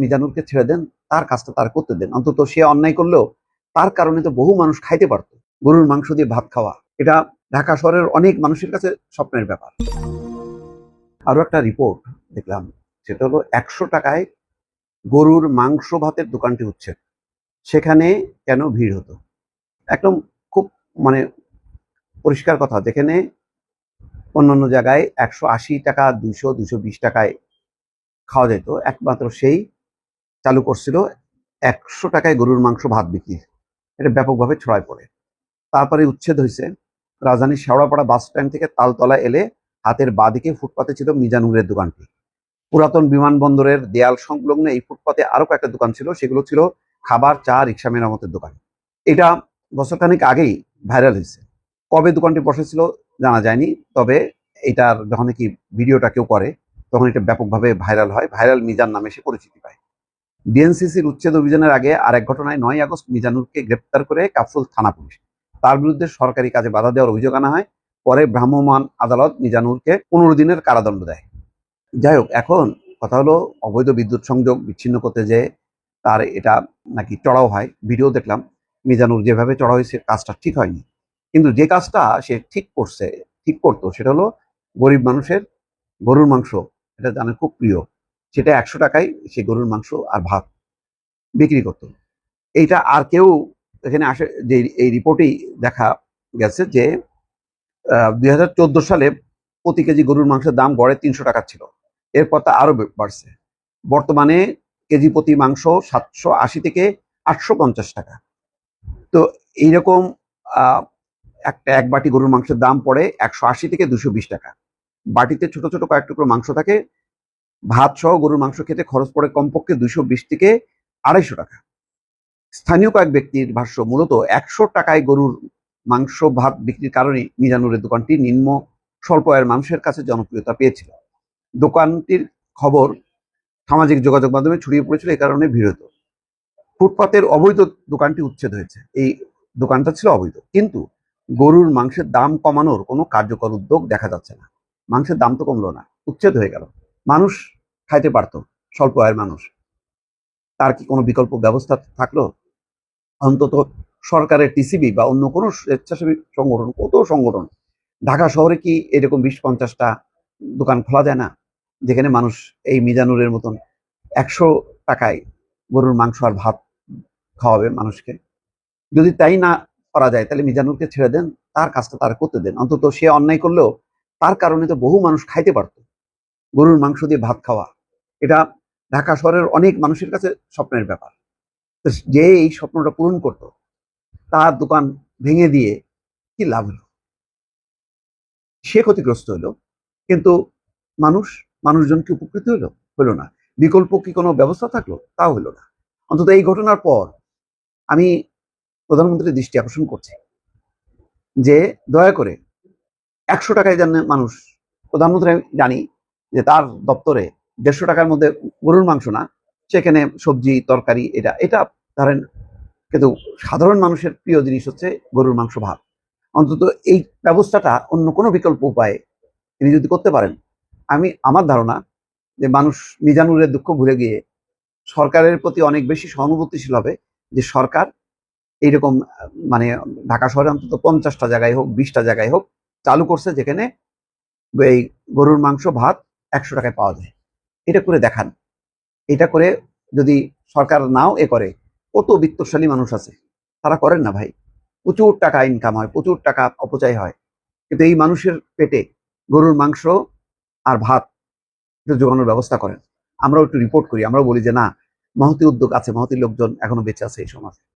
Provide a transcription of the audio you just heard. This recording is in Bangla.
মিজানুরকে ছেড়ে দেন, তার কাজটা তার করতে দেন। অন্তত সে অন্যায় করলেও তার কারণে তো বহু মানুষ খাইতে পারত। গরুর মাংস দিয়ে ভাত খাওয়া, এটা ঢাকা শহরের অনেক মানুষের কাছে স্বপ্নের ব্যাপার। আরো একটা রিপোর্ট দেখলাম, সেটা হলো 100 টাকায় গরুর মাংস ভাতের দোকানটি হচ্ছে, সেখানে কেন ভিড় হতো? একদম খুব মানে পরিষ্কার কথা, যেখানে অন্যান্য জায়গায় 180 টাকা, 200-220 টাকায় খাওয়া যেত, একমাত্র সেই চালু করছিল 100 টাকায় গরুর মাংস ভাত বিক্রি। এটা ব্যাপকভাবে ছড়ায় পড়ে। তারপরে উচ্ছেদ হয়েছে। রাজধানীর শেওড়াপাড়া বাস স্ট্যান্ড থেকে তালতলা এলে হাতের বাঁদিকে ফুটপাতে ছিল মিজানুরের দোকানটি। পুরাতন বিমানবন্দরের দেয়াল সংলগ্ন এই ফুটপাতে আরো কয়েকটা দোকান ছিল, সেগুলো ছিল খাবার, চা, রিক্সা মেরামতের দোকান। এটা বছরখানেক আগেই ভাইরাল হয়েছে। কবে দোকানটি বসেছিল জানা যায়নি, তবে এটার যখন কি ভিডিওটা কেউ করে তখন এটা ব্যাপকভাবে ভাইরাল হয়, ভাইরাল মিজান নামে সে পরিচিতি পায়। বিএনসিসির উচ্ছেদ অভিযানের আগে আরেক ঘটনায় 9 আগস্ট মিজানুরকে গ্রেপ্তার করে কাফরুল থানা পুলিশ। তার বিরুদ্ধে সরকারি কাজে বাধা দেওয়ার অভিযোগ আনা হয়। পরে ভ্রাম্যমাণ আদালত মিজানুরকে 15 দিনের কারাদণ্ড দেয়। যাই হোক, এখন কথা হলো অবৈধ বিদ্যুৎ সংযোগ বিচ্ছিন্ন করতে যে তার এটা নাকি চড়াও হয়। ভিডিও দেখলাম, মিজানুর যেভাবে চড়া হয়েছে কাজটা ঠিক হয়নি, কিন্তু যে কাজটা সে ঠিক করতো সেটা হলো গরিব মানুষের গরুর মাংস, এটা জানে খুব প্রিয়, সেটা 100 টাকায় সে গরুর মাংস আর ভাত বিক্রি করতো। এইটা আর কেউ এখানে আসে যে এই রিপোর্টেই দেখা গেছে যে 2014 সালে প্রতি কেজি গরুর মাংসের দাম গড়ে 300 টাকা ছিল, এরপর তা আরো বাড়ছে। বর্তমানে কেজি প্রতি মাংস 780 থেকে 850 টাকা। তো এইরকম এক বাটি গরুর মাংসের দাম পড়ে 180 থেকে 220 টাকা। বাটিতে ছোট ছোট কয়েক টুকরো মাংস থাকে। ভাত সহ গরুর মাংস খেতে খরচ পড়ে কমপক্ষে 220 থেকে 250 টাকা। স্থানীয় কয়েক ব্যক্তির ভাষ্য, মূলত 100 টাকায় গরুর মাংস ভাত বিক্রির কারণে মিজানুরের দোকানটি নিম্ন স্বল্প আয়ের মানুষের কাছে জনপ্রিয়তা পেয়েছিল। দোকানটির খবর সামাজিক যোগাযোগ মাধ্যমে ছড়িয়ে পড়েছিল, এই কারণে ভিড় হতো। ফুটপাতের অবৈধ দোকানটি উচ্ছেদ হয়েছে, এই দোকানটা ছিল অবৈধ, কিন্তু গরুর মাংসের দাম কমানোর কোনো কার্যকর উদ্যোগ দেখা যাচ্ছে না। মাংসের দাম তো কমলো না, উচ্ছেদ হয়ে গেল। মানুষ খাইতে পারতো, স্বল্প আয়ের মানুষ, তার কি কোনো বিকল্প ব্যবস্থা থাকলো? অন্তত সরকারের টিসিবি বা অন্য কোনো স্বেচ্ছাসেবী সংগঠন, কত সংগঠন, ঢাকা শহরে কি এরকম 20-50টা দোকান খোলা যায় না, যেখানে মানুষ এই মিজানুরের মতন 100 টাকায় গরুর মাংস আর ভাত খাওয়াবে মানুষকে? যদি তাই না করা যায় তাহলে মিজানুরকে ছেড়ে দেন, তার কাজটা তার করতে দেন। অন্তত সে অন্যায় করলেও তার কারণে তো বহু মানুষ খাইতে পারত। গরুর মাংস দিয়ে ভাত খাওয়া, এটা ঢাকা শহরের অনেক মানুষের কাছে স্বপ্নের ব্যাপার। যে এই স্বপ্নটা পূরণ করত, তার দোকান ভেঙে দিয়ে কি লাভ হলো? সে ক্ষতিগ্রস্ত হলো, কিন্তু মানুষজন কি উপকৃত হলো না। বিকল্প কি কোনো ব্যবস্থা থাকলো? তাও হলো না। অন্তত এই ঘটনার পর আমি প্রধানমন্ত্রীর দৃষ্টি আকর্ষণ করছি যে দয়া করে 100 টাকায় যেন মানুষ, প্রধানমন্ত্রী আমি জানি যে তার দপ্তরে 150 টাকার মধ্যে গরুর মাংস না, সেখানে সবজি তরকারি এটা এটা ধরেন, কিন্তু সাধারণ মানুষের প্রিয় জিনিস হচ্ছে গরুর মাংস ভাত। অন্তত এই ব্যবস্থাটা অন্য কোনো বিকল্প উপায়ে তিনি যদি করতে পারেন, আমার ধারণা যে মানুষ মিজানুরের দুঃখ ভুলে গিয়ে সরকারের প্রতি অনেক বেশি সহানুভূতিশীল হবে, যে সরকার এইরকম মানে ঢাকা শহরে অন্তত 50টা জায়গায় হোক, 20টা জায়গায় হোক চালু করছে, যেখানে এই গরুর মাংস ভাত 100 টাকায় পাওয়া যায়। এটা করে দেখান। এটা করে যদি সরকার নাও করে, কত বিত্তশালী মানুষ আছে তারা করেন না ভাই, প্রচুর টাকা ইনকাম হয়, প্রচুর টাকা অপচয় হয়, কিন্তু এই মানুষের পেটে গরুর মাংস আর ভাত একটু জোগানোর ব্যবস্থা করেন। আমরাও একটু রিপোর্ট করি, আমরাও বলি যে না, মহতি উদ্যোগ আছে, মহতি লোকজন এখনো বেঁচে আছে এই সমাজে।